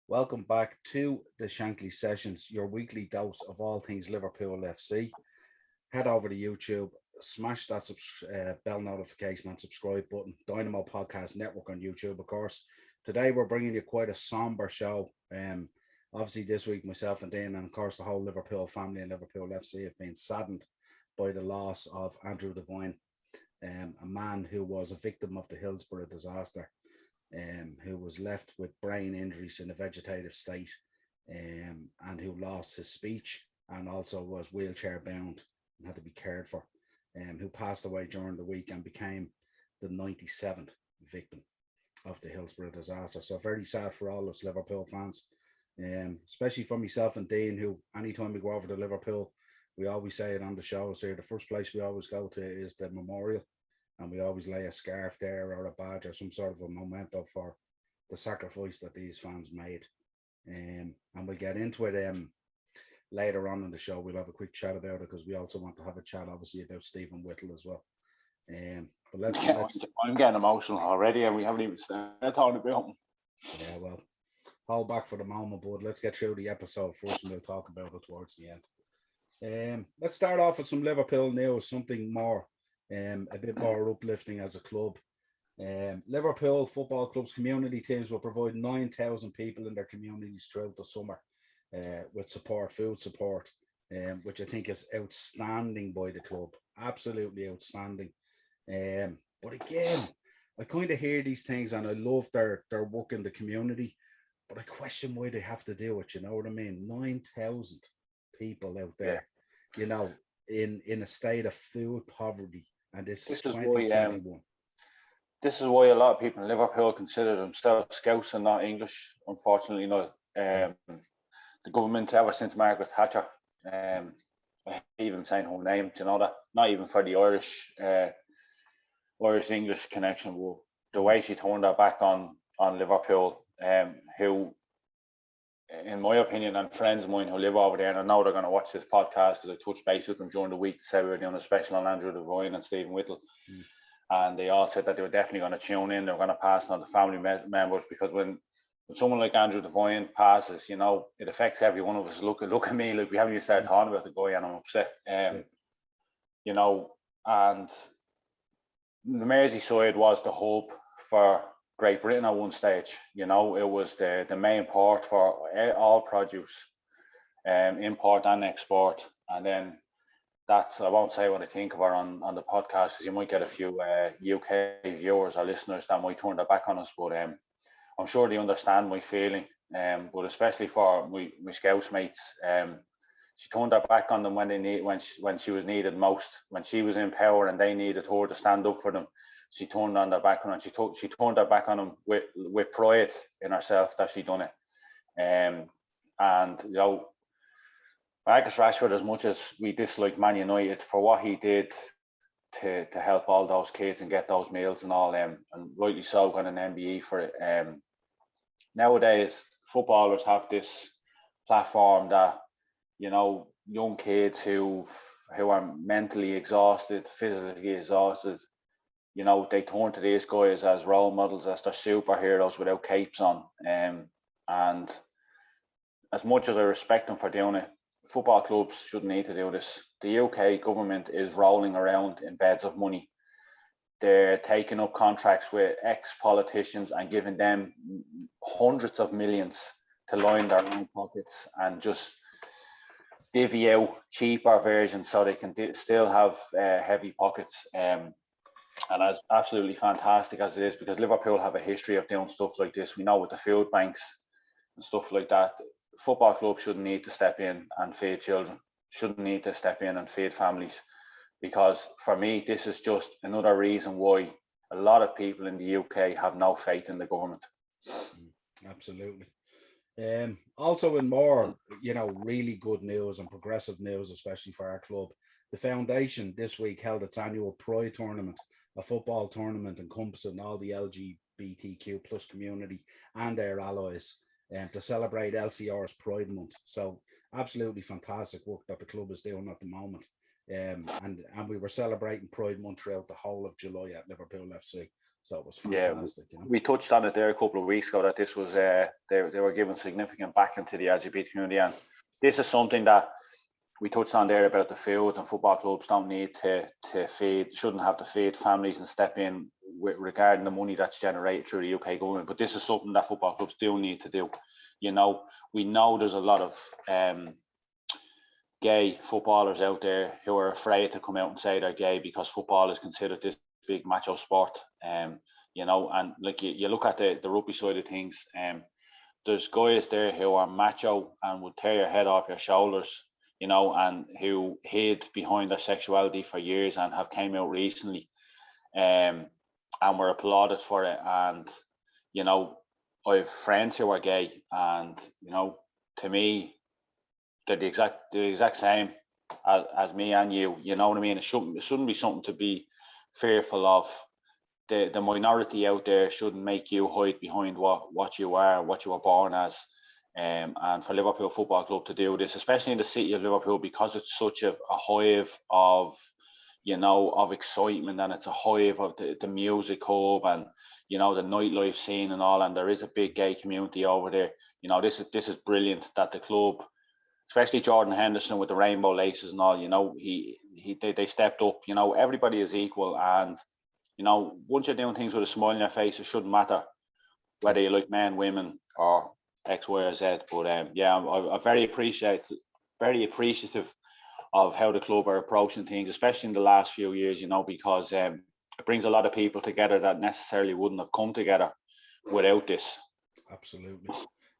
Welcome back to the Shankly Sessions, your weekly dose of all things Liverpool FC. Head over to YouTube, smash that bell notification and subscribe button. Dynamo Podcast Network on YouTube, of course. Today we're bringing you quite a somber show. Obviously this week myself and Dean, and of course the whole Liverpool family and Liverpool FC have been saddened by the loss of Andrew Devine, a man who was a victim of the Hillsborough disaster, who was left with brain injuries in a vegetative state, and who lost his speech and also was wheelchair bound and had to be cared for, who passed away during the week and became the 97th victim of the Hillsborough disaster. So very sad for all us Liverpool fans, especially for myself and Dean, who anytime we go over to Liverpool, we always say it on the shows here, the first place we always go to is the memorial, and we always lay a scarf there or a badge or some sort of a memento for the sacrifice that these fans made. And we'll get into it later on in the show. We'll have a quick chat about it because we also want to have a chat, obviously, about Stephen Whittle as well. But let's. I'm getting emotional already, and we haven't even started talking about him. Yeah, well, hold back for the moment, bud. Let's get through the episode first, and we'll talk about it towards the end. Let's start off with some Liverpool news, something more, a bit more uplifting as a club. Liverpool Football Club's community teams will provide 9,000 people in their communities throughout the summer with food support, which I think is outstanding by the club. Absolutely outstanding. But again, I kind of hear these things and I love their work in the community, but I question why they have to do it. You know what I mean? 9,000 people out there, in a state of food poverty, and this is 2021. This is why a lot of people in Liverpool consider themselves Scots and not English. Unfortunately, the government ever since Margaret Thatcher, I hate even saying her name, do you know that? Not even for the Irish English connection, but the way she turned her back on Liverpool, who, in my opinion, and friends of mine who live over there, and I know they're going to watch this podcast because I touched base with them during the week to say we were doing a special on Andrew Devine and Stephen Whittle. And they all said that they were definitely going to tune in. They were going to pass it on to family members, because when someone like Andrew Devine passes, it affects every one of us. Look at me, like we haven't even started talking about the guy, and I'm upset. And the Merseyside was the hub for Great Britain at one stage. It was the main port for all produce, import and export. And then I won't say what I think of her on the podcast, because you might get a few UK viewers or listeners that might turn their back on us. But I'm sure they understand my feeling. But especially for my Scouts mates, she turned her back on them when she was needed most. When she was in power and they needed her to stand up for them, she turned on their back on them. She turned her back on them with pride in herself that she done it. And Marcus Rashford, as much as we dislike Man United for what he did to help all those kids and get those meals and all, and rightly so, got an MBE for it. Nowadays, footballers have this platform that, young kids who are mentally exhausted, physically exhausted, they turn to these guys as role models, as their superheroes without capes on. And as much as I respect them for doing it, football clubs shouldn't need to do this. The UK government is rolling around in beds of money. They're taking up contracts with ex-politicians and giving them hundreds of millions to line their own pockets and just divvy out cheaper versions so they can still have heavy pockets. And that's absolutely fantastic as it is, because Liverpool have a history of doing stuff like this. We know with the food banks and stuff like that, football clubs shouldn't need to step in and feed children, shouldn't need to step in and feed families, because for me, this is just another reason why a lot of people in the UK have no faith in the government. Absolutely. Also in more, really good news and progressive news, especially for our club, the foundation this week held its annual Pride tournament, a football tournament encompassing all the LGBTQ plus community and their allies, to celebrate LCR's Pride Month. So absolutely fantastic work that the club is doing at the moment. And we were celebrating Pride Month throughout the whole of July at Liverpool FC. So it was Yeah, fantastic. You know? we touched on it there a couple of weeks ago that this was they were giving significant backing to the LGBT community, and this is something that we touched on there about the fields, and football clubs don't need to feed, shouldn't have to feed families and step in regarding the money that's generated through the UK government. But this is something that football clubs do need to do. You know, we know there's a lot of gay footballers out there who are afraid to come out and say they're gay because football is considered this big macho sport. You know, and like you look at the rugby side of things, there's guys there who are macho and would tear your head off your shoulders, you know, and who hid behind their sexuality for years and have came out recently, and were applauded for it. And, you know, I have friends who are gay, and, you know, to me, they're the exact same as me and you. You know what I mean? It shouldn't be something to be fearful of. The minority out there shouldn't make you hide behind what you are, what you were born as. And for Liverpool Football Club to do this, especially in the city of Liverpool, because it's such a hive of, you know, of excitement, and it's a hive of the music hub and, you know, the nightlife scene and all, and there is a big gay community over there. You know, this is brilliant that the club, especially Jordan Henderson with the rainbow laces and all, you know, they stepped up. You know, everybody is equal, and, you know, once you're doing things with a smile on your face, it shouldn't matter whether you like men, women, or X, Y, or Z. But yeah, I'm very appreciative of how the club are approaching things, especially in the last few years. You know, because it brings a lot of people together that necessarily wouldn't have come together without this. Absolutely.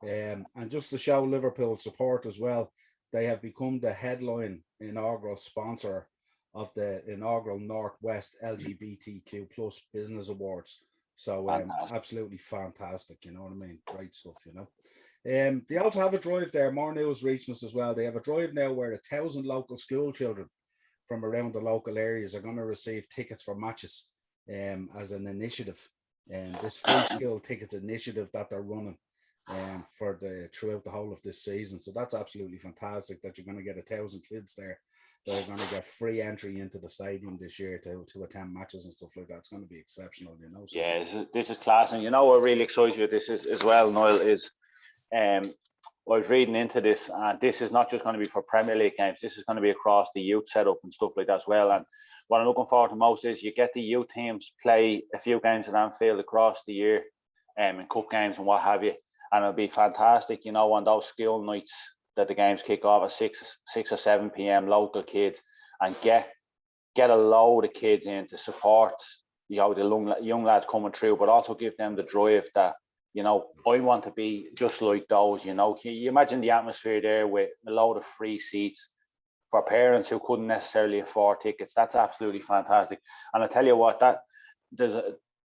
And just to show Liverpool support as well, they have become the headline inaugural sponsor of the inaugural Northwest LGBTQ plus Business Awards. So absolutely fantastic, you know what I mean? Great stuff, you know. They also have a drive there. More news reaching us as well. They have a drive now where 1,000 local school children from around the local areas are going to receive tickets for matches as an initiative. And this free school tickets initiative that they're running for throughout the whole of this season. So that's absolutely fantastic that you're going to get 1,000 kids there that are going to get free entry into the stadium this year to attend matches and stuff like that. It's going to be exceptional, you know. So. Yeah, this is class, and you know what really excites me with this is as well, Niall, is I was reading into this, and this is not just going to be for Premier League games. This is going to be across the youth setup and stuff like that as well. And what I'm looking forward to most is you get the youth teams play a few games at Anfield across the year, in cup games and what have you. And it'll be fantastic, you know, on those school nights that the games kick off at 6 or 7 p.m. local kids, and get a load of kids in to support, you know, the young lads coming through, but also give them the drive that, you know, I want to be just like those. You know, can you imagine the atmosphere there with a load of free seats for parents who couldn't necessarily afford tickets? That's absolutely fantastic. And I tell you what, that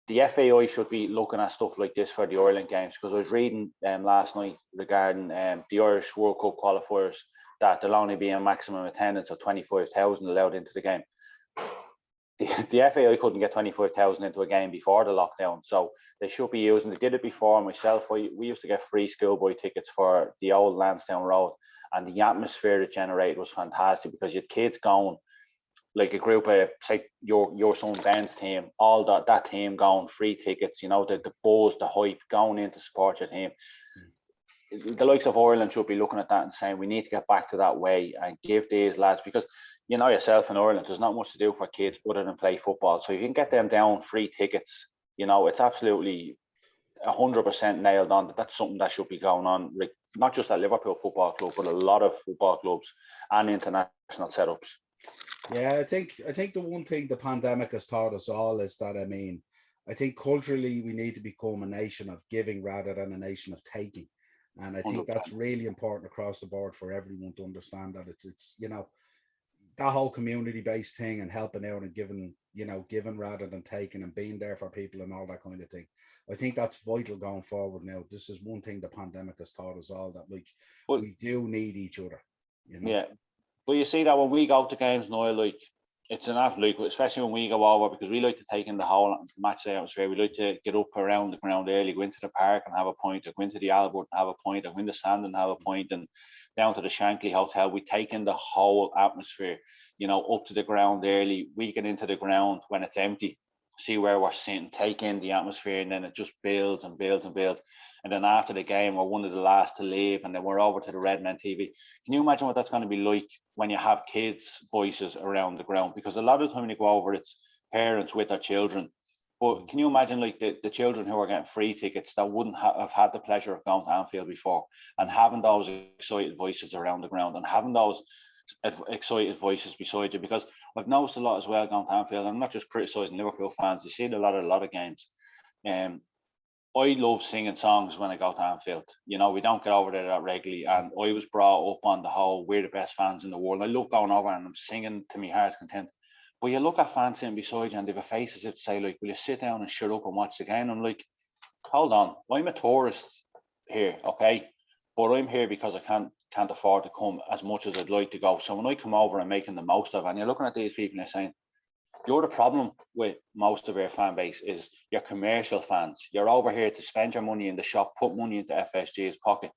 the FAI should be looking at stuff like this for the Ireland games, because I was reading last night regarding the Irish World Cup qualifiers that there'll only be a maximum attendance of 25,000 allowed into the game. The FAI couldn't get 25,000 into a game before the lockdown, so they should be using. They did it before. Myself, we used to get free schoolboy tickets for the old Lansdowne Road, and the atmosphere it generated was fantastic, because you had kids going, like a group of, say, your son Ben's team, all that team going, free tickets, you know, the buzz, the hype, going in to support your team. The likes of Ireland should be looking at that and saying we need to get back to that way and give these lads, because you know yourself, in Ireland there's not much to do for kids other than play football. So you can get them down free tickets, you know, it's absolutely 100% nailed on. That's something that should be going on, like, not just at Liverpool Football Club, but a lot of football clubs and international setups. Yeah, I think the one thing the pandemic has taught us all is that, I mean, I think culturally we need to become a nation of giving rather than a nation of taking. And I think 100%. that's really important across the board for everyone to understand that it's you know, that whole community-based thing and helping out and giving rather than taking, and being there for people and all that kind of thing. I think that's vital going forward now. This is one thing the pandemic has taught us all, that we do need each other, you know. Yeah. But you see that when we go to games now, like, it's an absolute, especially when we go over, because we like to take in the whole match day atmosphere. We like to get up around the ground early, go into the park and have a pint, or go into the Albert and have a pint, or go into the Sand and have a pint, and down to the Shankly Hotel. We take in the whole atmosphere, you know, up to the ground early. We get into the ground when it's empty, see where we're sitting, take in the atmosphere, and then it just builds and builds and builds. And then after the game, we're one of the last to leave, and then we're over to the Red Men TV. Can you imagine what that's going to be like when you have kids' voices around the ground? Because a lot of the time when you go over, it's parents with their children. But can you imagine like the children who are getting free tickets that wouldn't have had the pleasure of going to Anfield before, and having those excited voices around the ground, and having those excited voices beside you? Because I've noticed a lot as well going to Anfield. I'm not just criticising Liverpool fans. You see it a lot of games. I love singing songs when I go to Anfield. You know, we don't get over there that regularly, and I was brought up on the whole, we're the best fans in the world. I love going over and I'm singing to my heart's content. But you look at fans sitting beside you and they have a face as if to say, like, will you sit down and shut up and watch the game? I'm like, hold on, I'm a tourist here, okay? But I'm here because I can't afford to come as much as I'd like to go. So when I come over, I'm making the most of it. And you're looking at these people and you're saying, you're the problem with most of our fan base is your commercial fans. You're over here to spend your money in the shop, put money into FSG's pocket,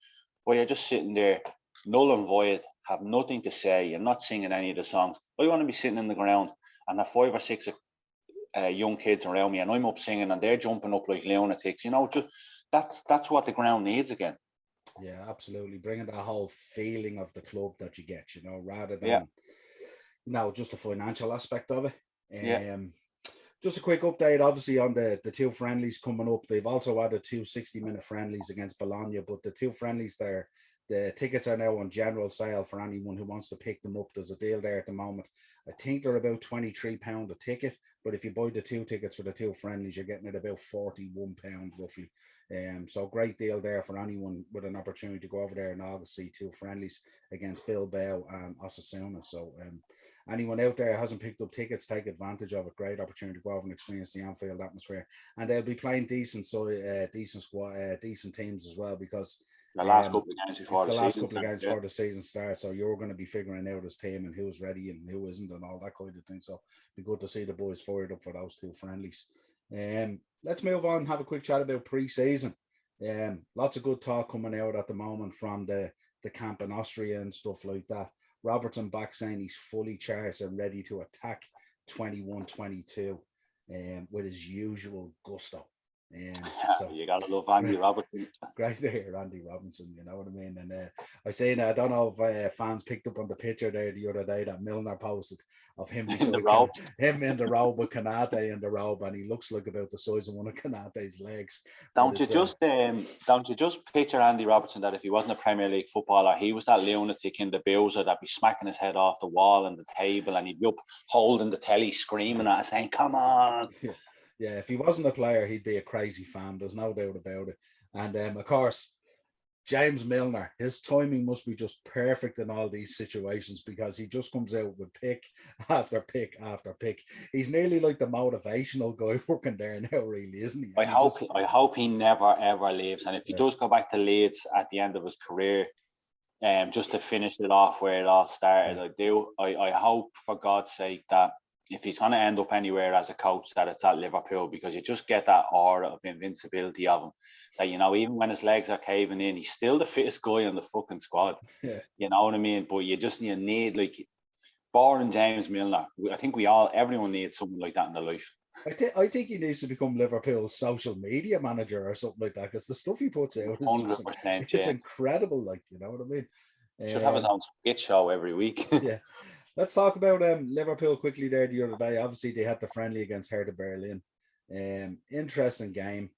but you're just sitting there null and void, have nothing to say. You're not singing any of the songs. I want to be sitting in the ground and have 5 or 6 young kids around me, and I'm up singing, and they're jumping up like lunatics. You know, just that's what the ground needs again. Yeah, absolutely. Bringing that whole feeling of the club that you get, you know, rather than just the financial aspect of it. Just a quick update, obviously, on the 2 friendlies coming up. They've also added 2 60-minute friendlies against Bologna, but the 2 friendlies there, the tickets are now on general sale for anyone who wants to pick them up. There's a deal there at the moment. I think they're about £23 a ticket, but if you buy the 2 tickets for the 2 friendlies, you're getting it about £41 roughly. So great deal there for anyone with an opportunity to go over there in August, see 2 friendlies against Bilbao and Osasuna. So anyone out there hasn't picked up tickets, take advantage of it. Great opportunity to go over and experience the Anfield atmosphere, and they'll be playing decent teams as well, because the last couple of games before the season starts. So you're going to be figuring out his team and who's ready and who isn't and all that kind of thing. So it'd be good to see the boys fired up for those 2 friendlies. Let's move on and have a quick chat about pre-season. Lots of good talk coming out at the moment from the camp in Austria and stuff like that. Robertson back saying he's fully charged and ready to attack 21-22 with his usual gusto. So you gotta love Andy Robertson. Great to hear Andy Robinson, you know what I mean? And I seen, I don't know if fans picked up on the picture there the other day that Milner posted of him in the robe. Him in the robe with Kanate in the robe, and he looks like about the size of one of Kanate's legs. Don't you just picture Andy Robertson, that if he wasn't a Premier League footballer, he was that lunatic in the Bowser that'd be smacking his head off the wall and the table, and he'd be up holding the telly screaming at us saying, come on. Yeah, if he wasn't a player, he'd be a crazy fan. There's no doubt about it. And of course, James Milner, his timing must be just perfect in all these situations, because he just comes out with pick after pick after pick. He's nearly like the motivational guy working there now, really, isn't he? I hope he never ever leaves. And if he does go back to Leeds at the end of his career, just to finish it off where it all started, I hope, for God's sake, that if he's going to end up anywhere as a coach, that it's at Liverpool, because you just get that aura of invincibility of him, that, you know, even when his legs are caving in, he's still the fittest guy on the fucking squad. You know what I mean? But you need, like, barring James Milner, I think everyone needs someone like that in their life. I think he needs to become Liverpool's social media manager or something like that, because the stuff he puts out is 100%, it's incredible, like, you know what I mean? Should have his own skit show every week. Yeah. Let's talk about Liverpool quickly there the other day. Obviously, they had the friendly against Hertha Berlin. Interesting game.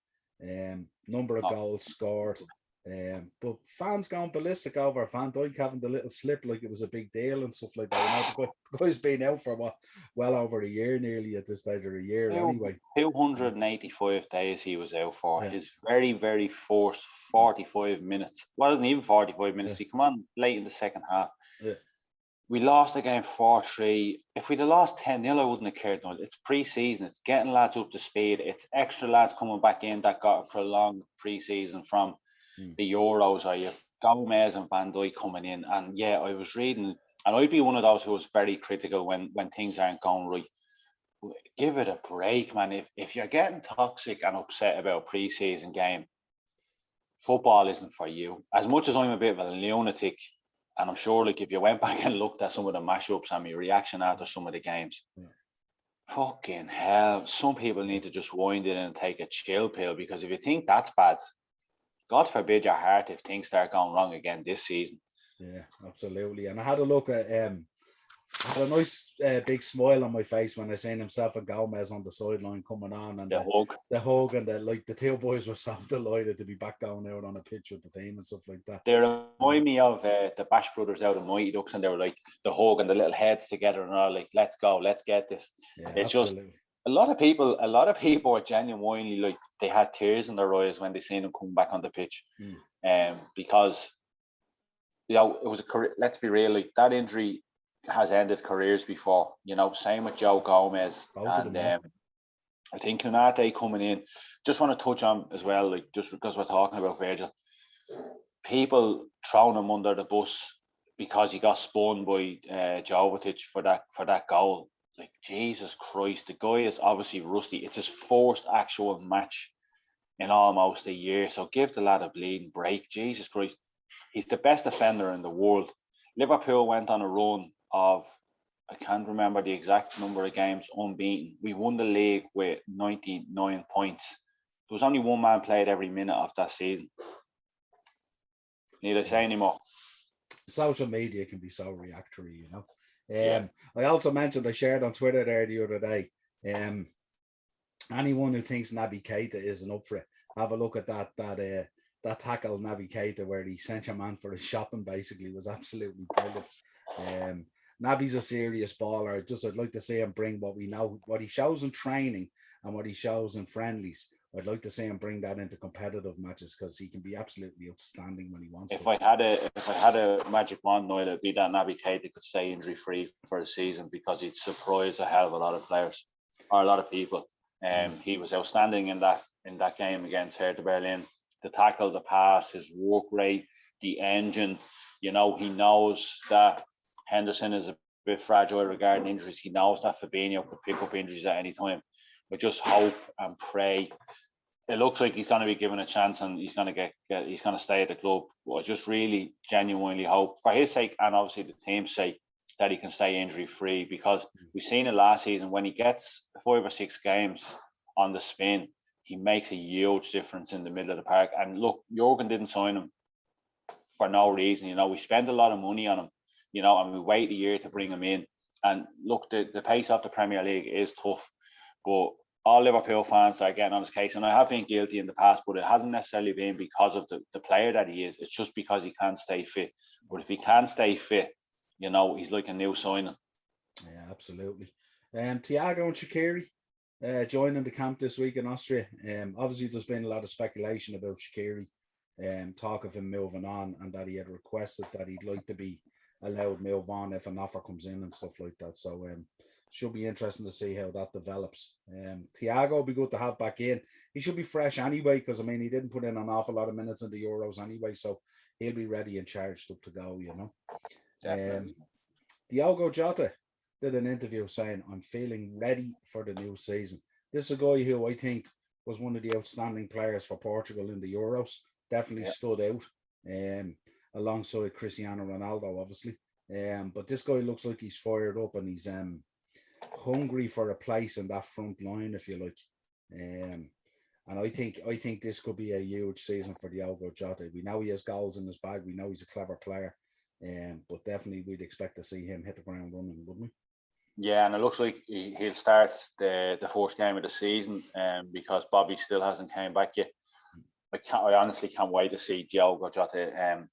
Number of goals scored. But fans going ballistic over Van Dijk having the little slip like it was a big deal and stuff like that. You know, the guy's been out for well over a year nearly at this stage, or a year anyway. 285 days he was out for. His very, very first 45 minutes. Wasn't even 45 minutes. He come on late in the second half. Yeah. We lost the game 4-3. If we'd have lost 10-0, I wouldn't have cared. It's pre-season. It's getting lads up to speed. It's extra lads coming back in that got a prolonged pre-season from the Euros. Or you Gomez and Van Dijk coming in. And yeah, I was reading, and I'd be one of those who was very critical when things aren't going right. Give it a break, man. If you're getting toxic and upset about a pre-season game, football isn't for you. As much as I'm a bit of a lunatic, and I'm sure, like, if you went back and looked at some of the mashups and my reaction after some of the games, Fucking hell. Some people need to just wind it and take a chill pill, because if you think that's bad, God forbid your heart if things start going wrong again this season. Yeah, absolutely. And I had a look at I had a nice big smile on my face when I seen himself and Gomez on the sideline coming on, and The hug. the hug, and the two boys were so delighted to be back going out on a pitch with the team and stuff like that. They remind me of the Bash Brothers out of Mighty Ducks, and they were like the hug and the little heads together and all like, let's go, let's get this. Yeah, It's absolutely. just a lot of people are genuinely like, they had tears in their eyes when they seen him come back on the pitch. Because it was a career, let's be real, like that injury has ended careers before, same with Joe Gomez. Both of them, I think Konate coming in, just want to touch on as well, like, just because we're talking about Virgil, people throwing him under the bus because he got spun by Jovetic for that goal. Like, Jesus Christ, the guy is obviously rusty. It's his first actual match in almost a year, so give the lad a bleeding break. Jesus Christ, he's the best defender in the world. Liverpool went on a run of, I can't remember the exact number of games unbeaten. We won the league with 99 points. There was only one man played every minute of that season. Need I say any more? Social media can be so reactory, I also mentioned, I shared on Twitter there the other day, anyone who thinks Naby Keita isn't up for it, have a look at that tackle Naby Keita where he sent your man for a shopping, basically, was absolutely brilliant. Naby's a serious baller. I'd like to see him bring what we know, what he shows in training and what he shows in friendlies. I'd like to see him bring that into competitive matches, because he can be absolutely outstanding when he wants to. If I had a magic wand, Niall, it'd be that Naby Keita could stay injury free for a season, because he'd surprise a hell of a lot of players or a lot of people. He was outstanding in that game against Hertha Berlin. The tackle, the pass, his work rate, the engine. He knows that Henderson is a bit fragile regarding injuries. He knows that Fabinho could pick up injuries at any time. But just hope and pray. It looks like he's going to be given a chance, and he's going to stay at the club. But I just really genuinely hope, for his sake and obviously the team's sake, that he can stay injury free, because we've seen it last season, when he gets 5 or 6 games on the spin, he makes a huge difference in the middle of the park. And look, Jurgen didn't sign him for no reason. We spent a lot of money on him, and we wait a year to bring him in. And look, the pace of the Premier League is tough, but all Liverpool fans are getting on his case, and I have been guilty in the past, but it hasn't necessarily been because of the player that he is. It's just because he can't stay fit. But if he can stay fit, he's like a new signing. Yeah, absolutely. Thiago and Shaqiri joining the camp this week in Austria. Obviously, there's been a lot of speculation about Shaqiri, talk of him moving on, and that he had requested that he'd like to be allowed move on if an offer comes in and stuff like that. So should be interesting to see how that develops. Thiago will be good to have back in. He should be fresh anyway, because he didn't put in an awful lot of minutes in the Euros anyway, so he'll be ready and charged up to go. Diogo Jota did an interview saying, "I'm feeling ready for the new season." This is a guy who I think was one of the outstanding players for Portugal in the Euros. Definitely stood out, alongside Cristiano Ronaldo, obviously. But this guy looks like he's fired up, and he's hungry for a place in that front line, if you like. And I think this could be a huge season for Diogo Jota. We know he has goals in his bag. We know he's a clever player. But definitely we'd expect to see him hit the ground running, wouldn't we? Yeah, and it looks like he'll start the first game of the season, because Bobby still hasn't came back yet. I honestly can't wait to see Diogo Jota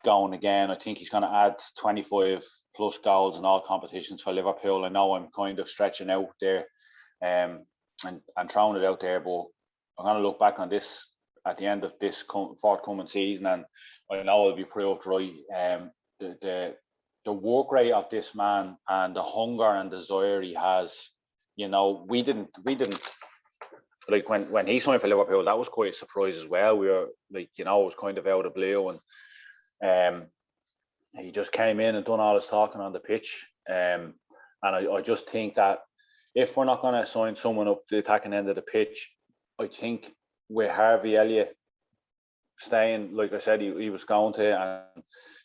going again. I think he's going to add 25 plus goals in all competitions for Liverpool. I know I'm kind of stretching out there and throwing it out there, but I'm going to look back on this at the end of this forthcoming season, and I know I'll be proved right. The work rate of this man and the hunger and desire he has, we didn't like when he signed for Liverpool, that was quite a surprise as well. We were like, it was kind of out of blue, and he just came in and done all his talking on the pitch. And I just think that if we're not going to sign someone up the attacking end of the pitch, I think with Harvey Elliott staying, like I said, he was going to,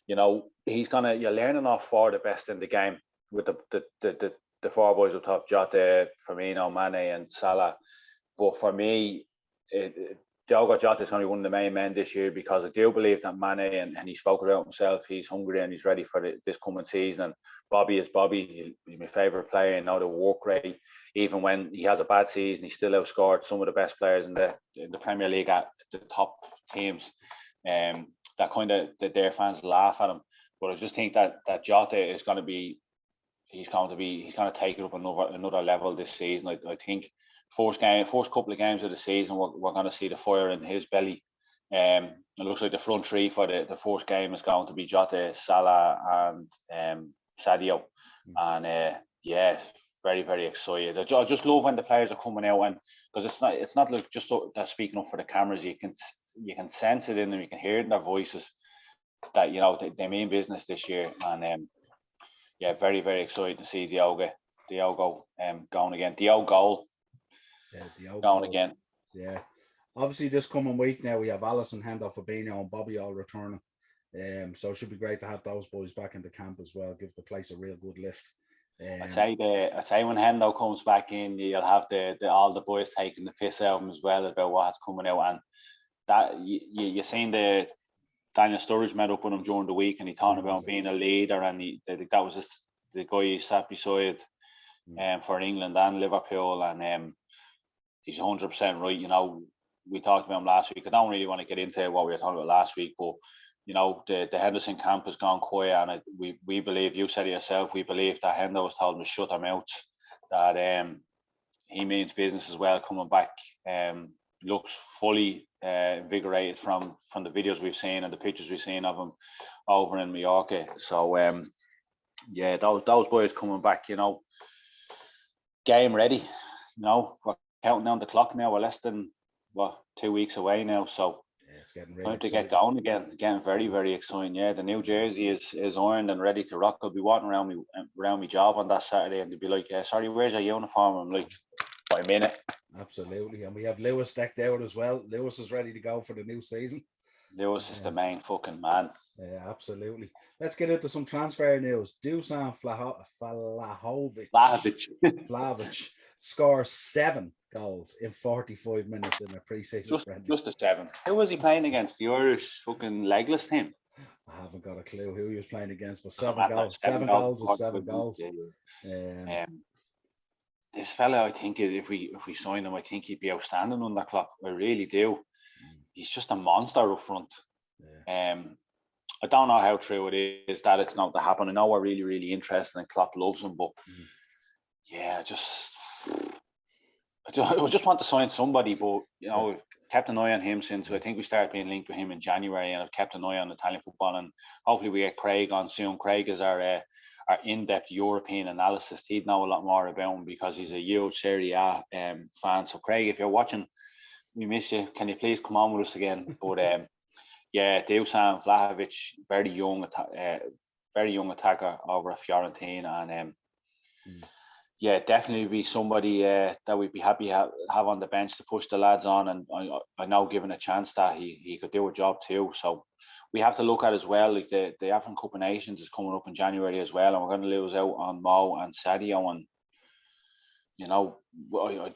and he's you're learning off for the best in the game with the the four boys up top, Jota, Firmino, Mane and Salah. But for me, Diogo Jota is going to be one of the main men this year, because I do believe that Mane, and he spoke about himself, he's hungry and he's ready for this coming season. And Bobby is Bobby. He's my favourite player. The work rate, even when he has a bad season, he still outscored some of the best players in the Premier League at the top teams. That kind of their fans laugh at him. But I just think that Jota is going to be, he's going to take it up another level this season. I think first couple of games of the season, we're going to see the fire in his belly. It looks like the front three for the first game is going to be Jota, Salah, and Sadio. And very, very excited. I just love when the players are coming out, and because it's not like just they're speaking up for the cameras. You can sense it in them. You can hear it in their voices that they mean business this year. And very, very excited to see Diogo going again. Diogo going again. Yeah. Obviously, this coming week now we have Alisson, Hendo, Fabinho, and Bobby all returning. So it should be great to have those boys back in the camp as well. Give the place a real good lift. I'd say when Hendo comes back in, you'll have all the boys taking the piss out of him as well about what's coming out, and that you seen the Daniel Sturridge met up with him during the week, and he talked about being a leader, and that was just the guy he sat beside for England and Liverpool, and he's 100% right. We talked about him last week. I don't really want to get into what we were talking about last week, but the Henderson camp has gone quiet, and we believe, you said it yourself, we believe that Hendo was told to shut their mouths, that he means business as well coming back. Looks fully invigorated from the videos we've seen and the pictures we've seen of him over in Mallorca. So those boys coming back, game ready. We're counting down the clock now. We're less than 2 weeks away now, so it's getting really time to get going again. Again, very, very exciting. Yeah, the new jersey is ironed and ready to rock. I'll be walking around my job on that Saturday, and they'll be like, sorry, where's your uniform? I'm like, I'm in it. Absolutely. And we have Lewis decked out as well. Lewis is ready to go for the new season. Lewis is the main fucking man. Yeah, absolutely. Let's get into some transfer news. Dusan Vlahovic scores 7 goals in 45 minutes in a pre-season friendly. Just a 7. Who was he playing against? The Irish fucking legless team? I haven't got a clue who he was playing against, but 7 goals. 7 goals is 7 goals. This fella, I think if we sign him, I think he'd be outstanding on that club. I really do. He's just a monster up front. I don't know how true it is that it's not to happen. I know we're really, really interested and Klopp loves him, but I just want to sign somebody. But I've kept an eye on him since I think we started being linked with him in January, and I've kept an eye on Italian football, and hopefully we get Craig on soon. Craig is our in-depth European analysis. He'd know a lot more about him because he's a huge Serie A fan. So Craig, if you're watching, we miss you. Can you please come on with us again? But Dusan Vlahovic, very young attacker over at Fiorentina, and definitely be somebody that we'd be happy to have on the bench to push the lads on. And I know, given a chance, that he could do a job too. So we have to look at as well, like the African Cup of Nations is coming up in January as well, and we're going to lose out on Mo and Sadio. And I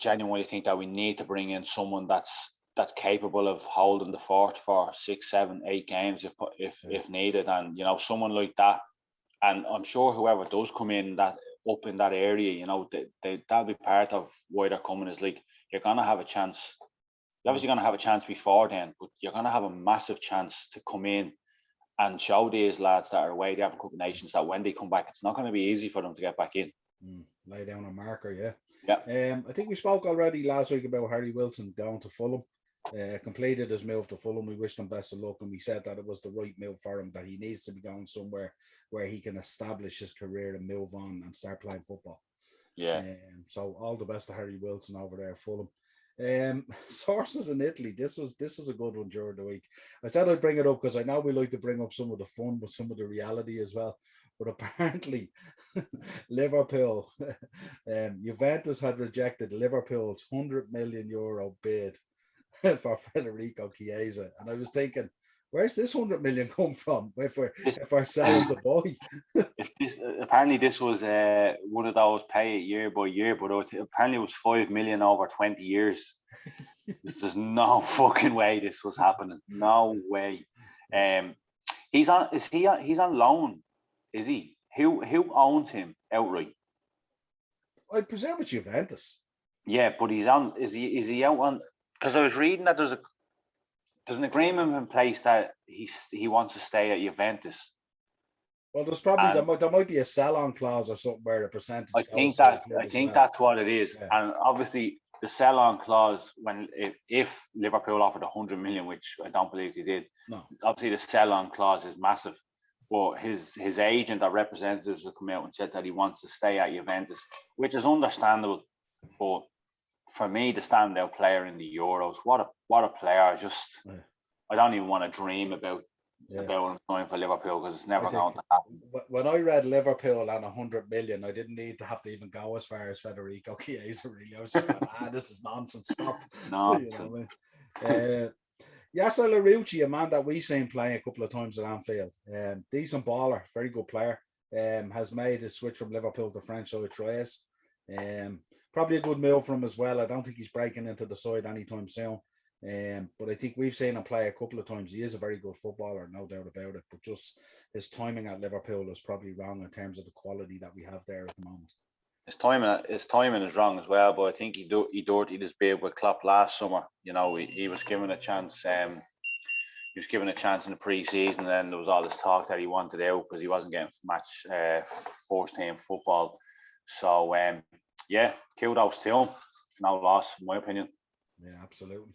genuinely think that we need to bring in someone that's capable of holding the fort for 6, 7, 8 games if needed, and someone like that. And I'm sure whoever does come in that up in that area, that'll be part of why they're coming. Is like, you're gonna have a chance. You're obviously gonna have a chance before then, but you're gonna have a massive chance to come in and show these lads that are away, the African Cup of Nations, that when they come back, it's not going to be easy for them to get back in. Lay down a marker, yeah. I think we spoke already last week about Harry Wilson going to Fulham. Completed his move to Fulham. We wished him best of luck, and we said that it was the right move for him, that he needs to be going somewhere where he can establish his career and move on and start playing football. So all the best to Harry Wilson over there at Fulham. Sources in Italy, this is a good one during the week. I said I'd bring it up because I know we like to bring up some of the fun, but some of the reality as well. But apparently Liverpool, Juventus had rejected Liverpool's €100 million bid for Federico Chiesa. And I was thinking, where's this 100 million come from? If we're this, selling the boy, if this apparently this was one of those pay it year by year, but apparently it was 5 million over 20 years. There's no fucking way this was happening. No way. He's on loan, is he? Who owns him outright? I presume it's Juventus. Yeah, but he's on. Is he out on? Because I was reading that there's an agreement in place that he wants to stay at Juventus. Well, there's probably there might be a sell-on clause or something where a percentage. I think that's what it is, yeah. And obviously the sell-on clause if Liverpool offered 100 million, which I don't believe they did. No. Obviously the sell-on clause is massive, but his agent or representatives have come out and said that he wants to stay at Juventus, which is understandable. But for me, the standout player in the Euros, what a player! I don't even want to dream about him going for Liverpool because it's never going to happen. When I read Liverpool and 100 million, I didn't need to have to even go as far as Federico Chiesa. Really, I was just going, this is nonsense. Stop. Nonsense. You know what I mean? Yasser Larouci, a man that we seen playing a couple of times at Anfield, decent baller, very good player. Has made his switch from Liverpool to French side Troyes. Probably a good move for him as well. I don't think he's breaking into the side anytime soon. But I think we've seen him play a couple of times. He is a very good footballer, no doubt about it. But just his timing at Liverpool is probably wrong in terms of the quality that we have there at the moment. His timing is wrong as well. But I think he dirtied his bid with Klopp last summer. You know, he was given a chance. He was given a chance in the pre-season, and then there was all this talk that he wanted out because he wasn't getting match first team football. So yeah, kudos to him. It's no loss, in my opinion. Yeah, absolutely.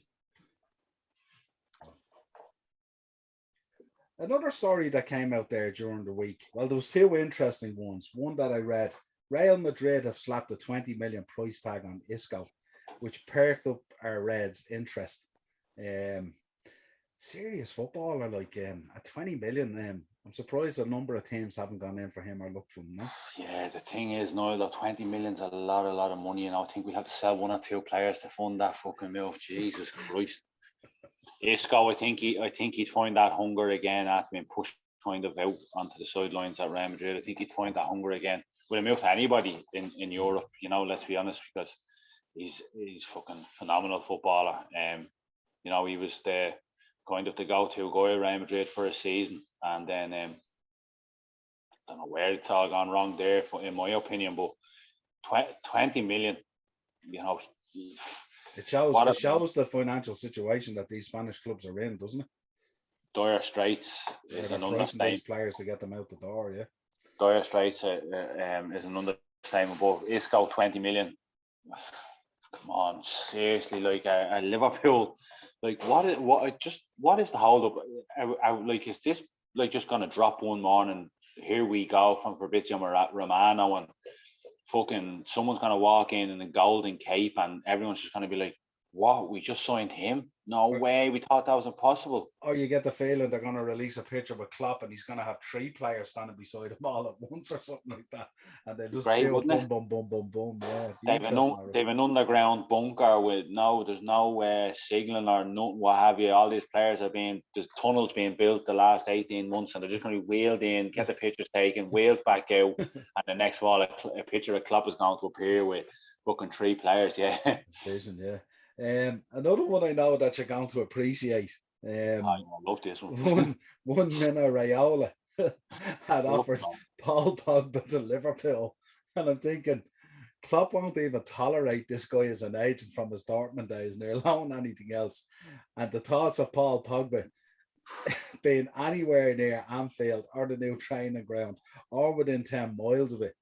Another story that came out there during the week. Well, there was two interesting ones. One that I read: Real Madrid have slapped a 20 million price tag on Isco, which perked up our Reds' interest. Serious footballer, like at 20 million. I'm surprised a number of teams haven't gone in for him or looked for him. No? Yeah, the thing is, Niall, though, 20 million's a lot of money. You know, I think we have to sell one or two players to fund that fucking move. Jesus Christ. Isco, I think he'd find that hunger again after being pushed kind of out onto the sidelines at Real Madrid. I think he'd find that hunger again. With a move to anybody in Europe, you know, let's be honest, because he's fucking phenomenal footballer. You know, he was the kind of the go-to guy at Real Madrid for a season, and then I don't know where it's all gone wrong there, in my opinion. But 20 million, you know, it shows the financial situation that these Spanish clubs are in, doesn't it? Dire straits is an understatement. These players to get them out the door, yeah. Dire straits is an understatement. But Isco 20 million. Come on, seriously, like a Liverpool. Like what is the hold up? Like is this like just gonna drop one morning? Here we go from Fabrizio Romano, and fucking someone's gonna walk in a golden cape, and everyone's just gonna be like, "What? We just signed him? No way! We thought that was impossible." Or you get the feeling they're gonna release a picture with Klopp, and he's gonna have three players standing beside him all at once, or something like that, and they just do it, boom, boom, boom, boom. Yeah, they've an underground bunker with there's no signaling or nothing, what have you. All these players there's tunnels being built the last 18 months, and they're just going to be wheeled in, get the pictures taken, wheeled back out, and the next wall a picture of Klopp is going to appear with fucking three players. Yeah. Vision, yeah. Another one I know that you're going to appreciate. I love this one. one Mino Raiola had offered Paul Pogba to Liverpool, and I'm thinking Klopp won't even tolerate this guy as an agent from his Dortmund days, near alone anything else. And the thoughts of Paul Pogba being anywhere near Anfield or the new training ground or within 10 miles of it.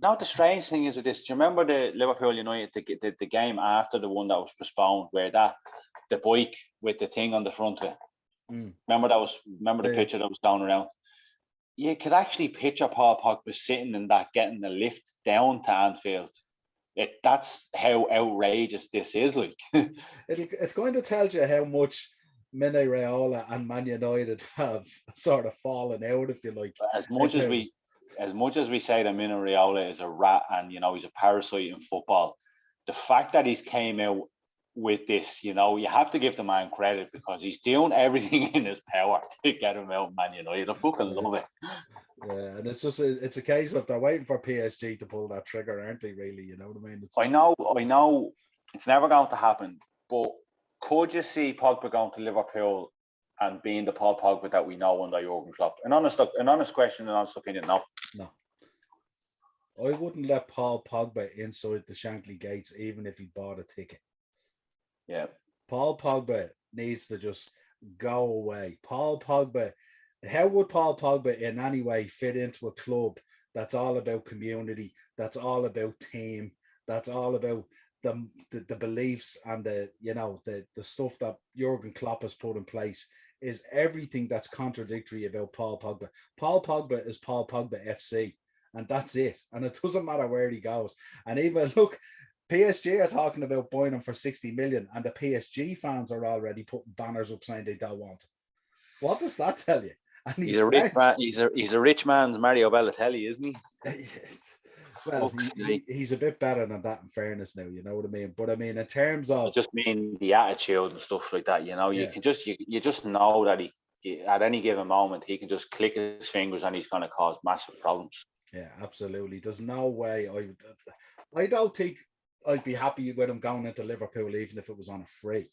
Now the strange thing is with this, do you remember the Liverpool United, the game after the one that was postponed, where the bike with the thing on the front of it? Remember the picture that was going around? You could actually picture Paul Pogba sitting in that, getting the lift down to Anfield. That's how outrageous this is. Like, it's going to tell you how much Mino Raiola and Man United have sort of fallen out, if you like. As much as we say that Mino Raiola is a rat and, you know, he's a parasite in football, the fact that he's came out with this. You know, you have to give the man credit because he's doing everything in his power to get him out, Man United. I fucking love it. Yeah, and it's a case of they're waiting for PSG to pull that trigger, aren't they? Really, you know what I mean? I know, it's never going to happen. But could you see Pogba going to Liverpool and being the Paul Pogba that we know under Jurgen Klopp? An honest question, an honest opinion. No. I wouldn't let Paul Pogba inside the Shankly gates, even if he bought a ticket. Yeah. Paul Pogba needs to just go away. Paul Pogba, how would Paul Pogba in any way fit into a club that's all about community, that's all about team, that's all about the beliefs and the stuff that Jurgen Klopp has put in place is everything that's contradictory about Paul Pogba. Paul Pogba is Paul Pogba FC, and that's it. And it doesn't matter where he goes. And even look, PSG are talking about buying him for 60 million, and the PSG fans are already putting banners up saying they don't want him. What does that tell you? And he's a rich man. He's a rich man's Mario Balotelli, isn't he? Well, he's a bit better than that, in fairness. Now, you know what I mean. But I mean, in terms of, I just mean the attitude and stuff like that. You know, you can just you just know that he at any given moment he can just click his fingers and he's going to cause massive problems. Yeah, absolutely. There's no way I don't think I'd be happy with him going into Liverpool, even if it was on a free.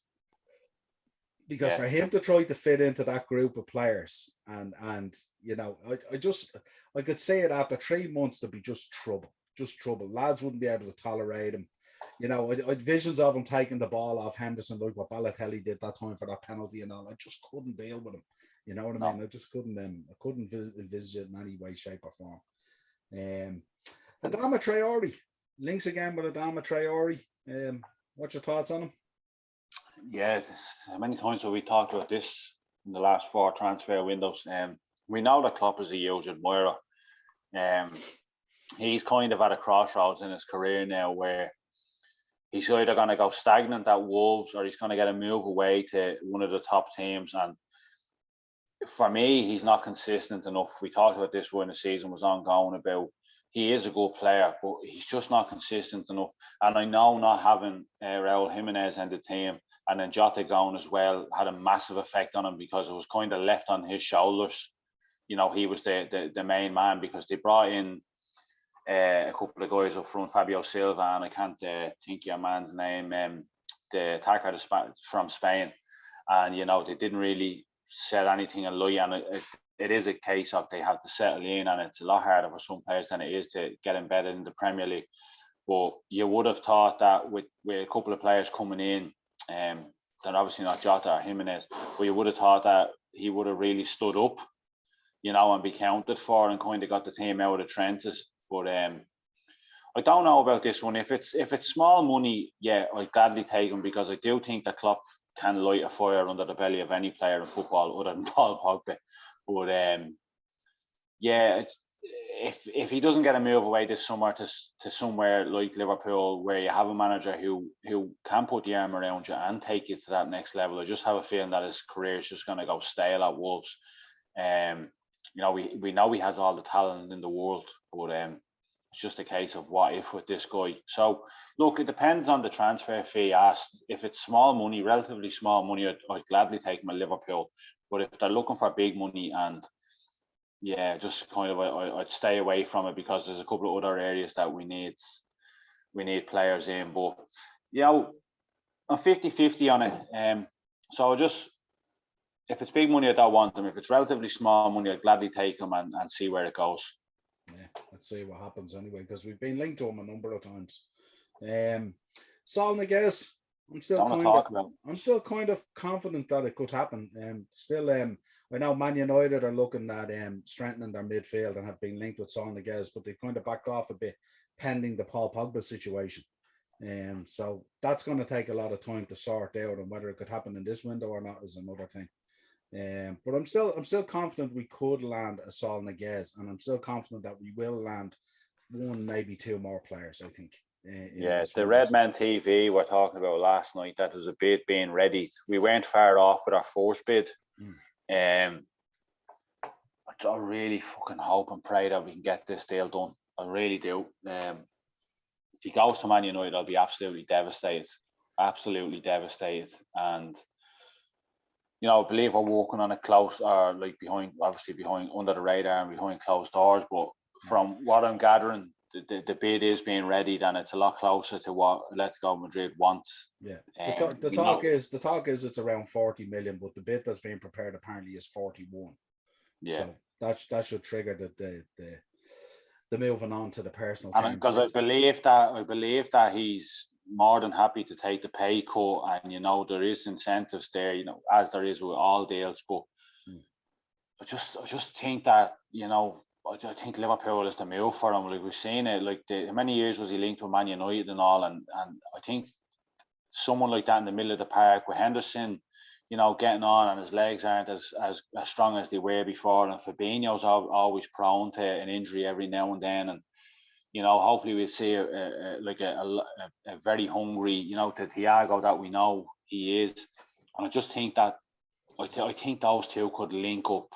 Because for him to try to fit into that group of players, and you know, I could say it after 3 months to be just trouble. Lads wouldn't be able to tolerate him. You know, I'd visions of him taking the ball off Henderson like what Balotelli did that time for that penalty and all. I just couldn't deal with him. You know what I mean? I just couldn't. I couldn't envisage it in any way, shape, or form. Adama Traore links again with Adama Traore. What's your thoughts on him? Yeah, many times we talked about this in the last 4 transfer windows. We know that Klopp is a huge admirer. He's kind of at a crossroads in his career now where he's either going to go stagnant at Wolves or he's going to get a move away to one of the top teams. And for me, he's not consistent enough. We talked about this when the season was ongoing about he is a good player, but he's just not consistent enough. And I know not having Raul Jimenez in the team and then Jota going as well had a massive effect on him because it was kind of left on his shoulders. You know, he was the main man because they brought in a couple of guys up front, Fabio Silva, and I can't think your man's name, the attacker from Spain. And, you know, they didn't really set anything in light. And it is a case of they have to settle in, and it's a lot harder for some players than it is to get embedded in the Premier League. But you would have thought that with a couple of players coming in, they're obviously not Jota or Jimenez, but you would have thought that he would have really stood up, you know, and be counted for and kind of got the team out of the trenches. But I don't know about this one. If it's small money, yeah, I'd gladly take him because I do think that Klopp can light a fire under the belly of any player in football other than Paul Pogba. But yeah, if he doesn't get a move away this summer to somewhere like Liverpool, where you have a manager who can put the arm around you and take you to that next level, I just have a feeling that his career is just going to go stale at Wolves. You know, we know he has all the talent in the world, but it's just a case of what if with this guy. So look, it depends on the transfer fee asked. If it's small money, relatively small money, I'd gladly take him at Liverpool. But if they're looking for big money, and yeah, just kind of I'd stay away from it because there's a couple of other areas that we need players in. But you know, I'm 50-50 on it. So if it's big money, I don't want them. If it's relatively small money, I'd gladly take them and see where it goes. Yeah, let's see what happens anyway, because we've been linked to him a number of times. Saul Niguez, I'm still kind of confident that it could happen. I know Man United are looking at strengthening their midfield and have been linked with Saul Niguez, but they've kind of backed off a bit pending the Paul Pogba situation. So that's going to take a lot of time to sort out, and whether it could happen in this window or not is another thing. But I'm still confident we could land a Saul Niguez, and I'm still confident that we will land one, maybe 2 more players, I think. Yeah, the Redman TV we're talking about last night, that was a bid being ready. We weren't far off with our first bid. I really fucking hope and pray that we can get this deal done. I really do. If he goes to Man United, I'll be absolutely devastated. absolutely devastated. And you know, I believe we're working on it close, or like behind under the radar and behind closed doors. But from what I'm gathering, the bid is being readied, and it's a lot closer to what Atletico Madrid wants. Yeah, the talk is it's around 40 million, but the bid that's being prepared apparently is 41. Yeah, so that should trigger the moving on to the personal terms. Because I believe that he's more than happy to take the pay cut, and you know there is incentives there, you know, as there is with all deals. But I just think that, you know, I think Liverpool is the move for him. Like we've seen it, like how many years was he linked with Man United and all, and I think someone like that in the middle of the park with Henderson, you know, getting on and his legs aren't as strong as they were before, and Fabinho's always prone to an injury every now and then, and you know, hopefully we'll see a very hungry, you know, the Thiago that we know he is. And I just think that I think those two could link up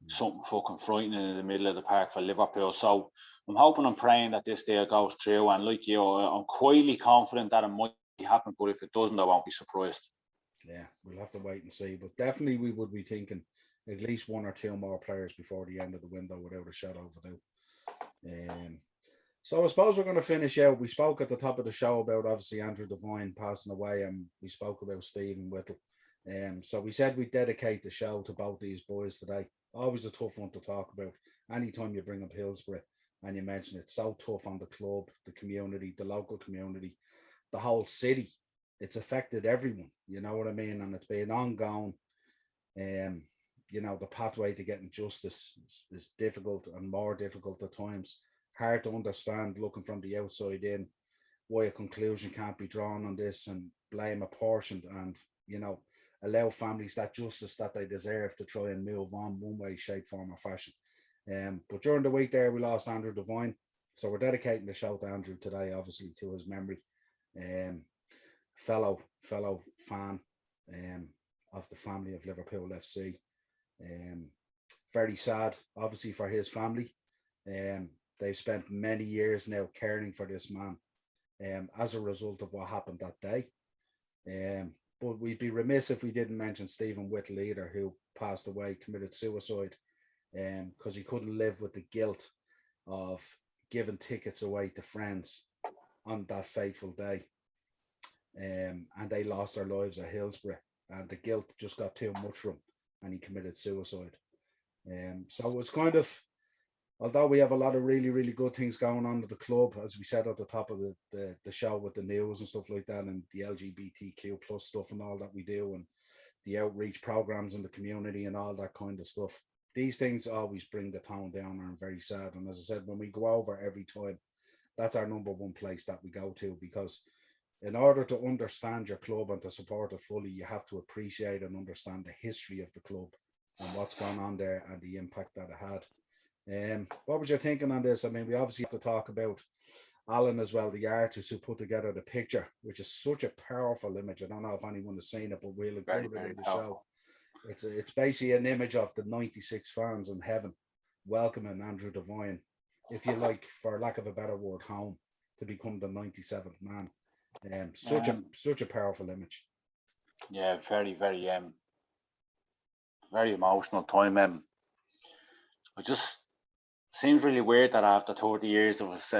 something fucking frightening in the middle of the park for Liverpool. So I'm hoping and praying that this deal goes through. And like you, I'm quietly confident that it might happen, but if it doesn't, I won't be surprised. Yeah, we'll have to wait and see. But definitely we would be thinking at least one or two more players before the end of the window without a shadow of a doubt. So I suppose we're going to finish out. We spoke at the top of the show about obviously Andrew Devine passing away, and we spoke about Stephen Whittle. So we said we'd dedicate the show to both these boys today. Always a tough one to talk about. Anytime you bring up Hillsborough and you mention it, so tough on the club, the community, the local community, the whole city. It's affected everyone, you know what I mean? And it's been ongoing. You know, the pathway to getting justice is difficult and more difficult at times. Hard to understand looking from the outside in why a conclusion can't be drawn on this and blame apportioned and, you know, allow families that justice that they deserve to try and move on one way, shape, form or fashion. But during the week there, we lost Andrew Devine. So we're dedicating the show to Andrew today, obviously, to his memory. Fellow fan of the family of Liverpool FC. Very sad, obviously, for his family. They've spent many years now caring for this man as a result of what happened that day. But we'd be remiss if we didn't mention Stephen Whittle either, who passed away, committed suicide, because he couldn't live with the guilt of giving tickets away to friends on that fateful day. And they lost their lives at Hillsborough, and the guilt just got too much for him, and he committed suicide. So it was kind of, although we have a lot of really, really good things going on at the club, as we said at the top of the show with the news and stuff like that, and the LGBTQ plus stuff and all that we do, and the outreach programs in the community and all that kind of stuff. These things always bring the tone down, and I'm very sad. And as I said, when we go over every time, that's our number one place that we go to, because in order to understand your club and to support it fully, you have to appreciate and understand the history of the club and what's gone on there and the impact that it had. What was your thinking on this? I mean, we obviously have to talk about Alan as well, the artist who put together the picture, which is such a powerful image. I don't know if anyone has seen it, but we'll include it in the show. It's basically an image of the 96 fans in heaven welcoming Andrew Devine, if you like, for lack of a better word, home, to become the 97th man. Such a powerful image. Yeah, very, very very emotional time. It just seems really weird that after 30 years of us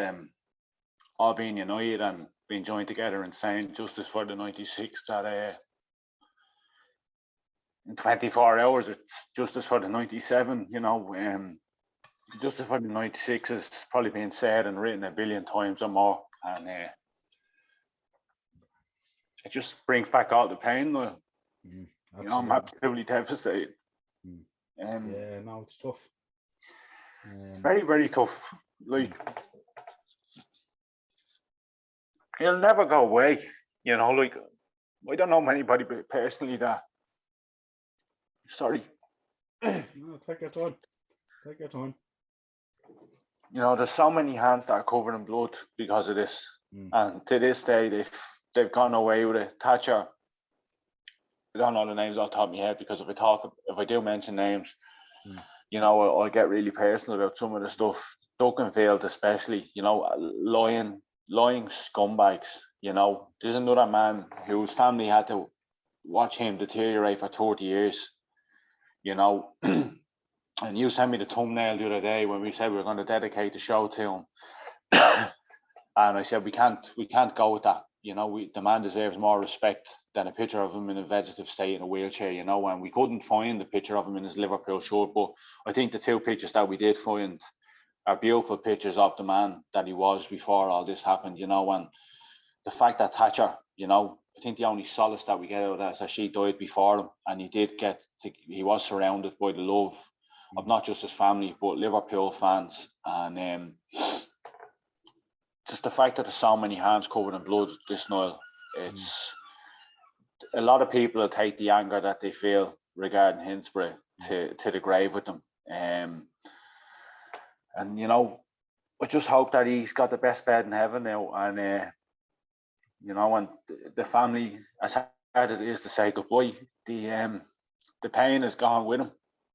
all being united and being joined together and saying justice for the 96, that in 24 hours it's justice for the 97. You know, justice for the 96 is probably being said and written a billion times or more, and it just brings back all the pain. You know, I'm absolutely devastated. Yeah, no, it's tough. It's very, very tough. Like, he'll never go away. You know, like, I don't know anybody personally that. Sorry. No, take your time. Take your time. You know, there's so many hands that are covered in blood because of this, and to this day, they've gone away with it. Thatcher. I don't know the names off the top of my head, because if I do mention names, you know, I'll get really personal about some of the stuff. Duncanfield especially, you know, lying scumbags, You know, there's another man whose family had to watch him deteriorate for 30 years, you know. And you sent me the thumbnail the other day when we said we were going to dedicate the show to him. And I said, we can't go with that. You know, the man deserves more respect than a picture of him in a vegetative state in a wheelchair, you know, and we couldn't find the picture of him in his Liverpool shirt. But I think the two pictures that we did find are beautiful pictures of the man that he was before all this happened, you know. And the fact that Thatcher, you know, I think the only solace that we get out of that is that she died before him, and he was surrounded by the love of not just his family but Liverpool fans. And just the fact that there's so many hands covered in blood this Niall, it's a lot of people will take the anger that they feel regarding Hinsbury to the grave with them. And you know, I just hope that he's got the best bed in heaven now, and you know, and the family, as hard as it is to say goodbye, the pain is gone with him,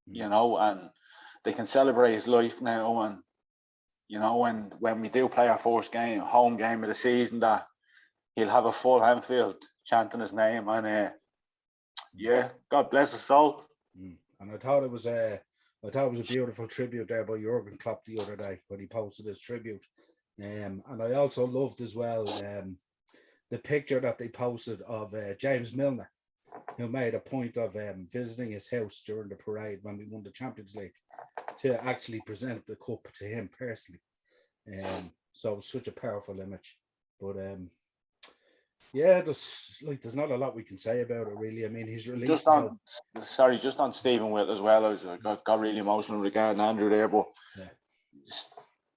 you know, and they can celebrate his life now. And you know, when we do play our first home game of the season, that he'll have a full Anfield chanting his name, and yeah, God bless his soul. And I thought it was a beautiful tribute there by Jurgen Klopp the other day when he posted his tribute. And I also loved as well the picture that they posted of James Milner, who made a point of visiting his house during the parade when we won the Champions League to actually present the cup to him personally. So it was such a powerful image. But yeah, there's not a lot we can say about it really. I mean, he's released just on Stephen Witt as well. I got really emotional regarding Andrew there, but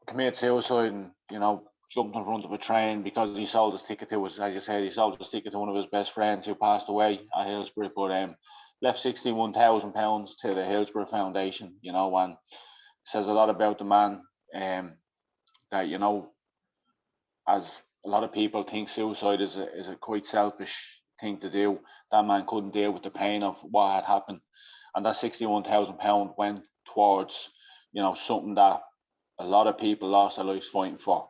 committed suicide and, you know, jumped in front of a train because he sold his ticket to us, as you said, he sold his ticket to one of his best friends who passed away at Hillsborough, but left £61,000 to the Hillsborough Foundation, you know, and says a lot about the man, that, you know, as a lot of people think suicide is a quite selfish thing to do, that man couldn't deal with the pain of what had happened, and that £61,000 went towards, you know, something that a lot of people lost their lives fighting for.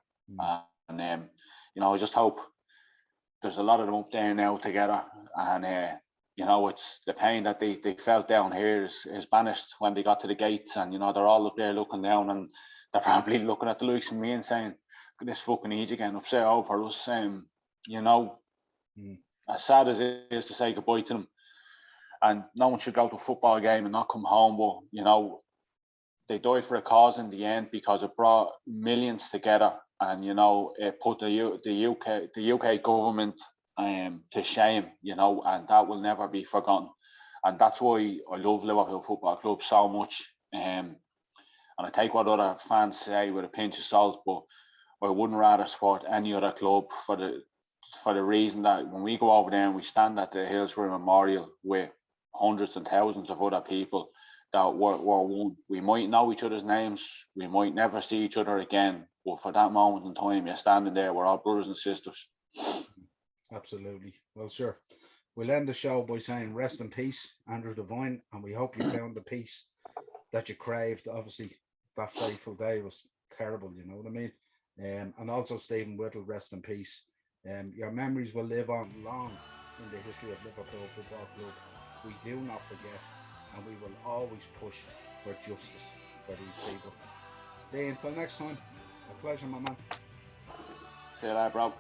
And you know, I just hope there's a lot of them up there now together, and you know, it's the pain that they felt down here is banished when they got to the gates, and you know, they're all up there looking down, and they're probably looking at the likes of me and saying, this fucking age again, upset over us. You know, as sad as it is to say goodbye to them, and no one should go to a football game and not come home, but you know, they died for a cause in the end because it brought millions together, and you know, it put the UK government to shame, you know, and that will never be forgotten. And that's why I love Liverpool Football Club so much. And I take what other fans say with a pinch of salt, but I wouldn't rather support any other club for the reason that when we go over there and we stand at the Hillsborough Memorial with hundreds and thousands of other people that were one, we might know each other's names, we might never see each other again, but for that moment in time, you're standing there, we're all brothers and sisters. Absolutely. Well, sure. We'll end the show by saying rest in peace, Andrew Devine, and we hope you found the peace that you craved. Obviously, that fateful day was terrible, you know what I mean? And also Stephen Whittle, rest in peace. Your memories will live on long in the history of Liverpool Football Club. We do not forget, and we will always push for justice for these people. Until next time, a pleasure, my man. See you later, bro.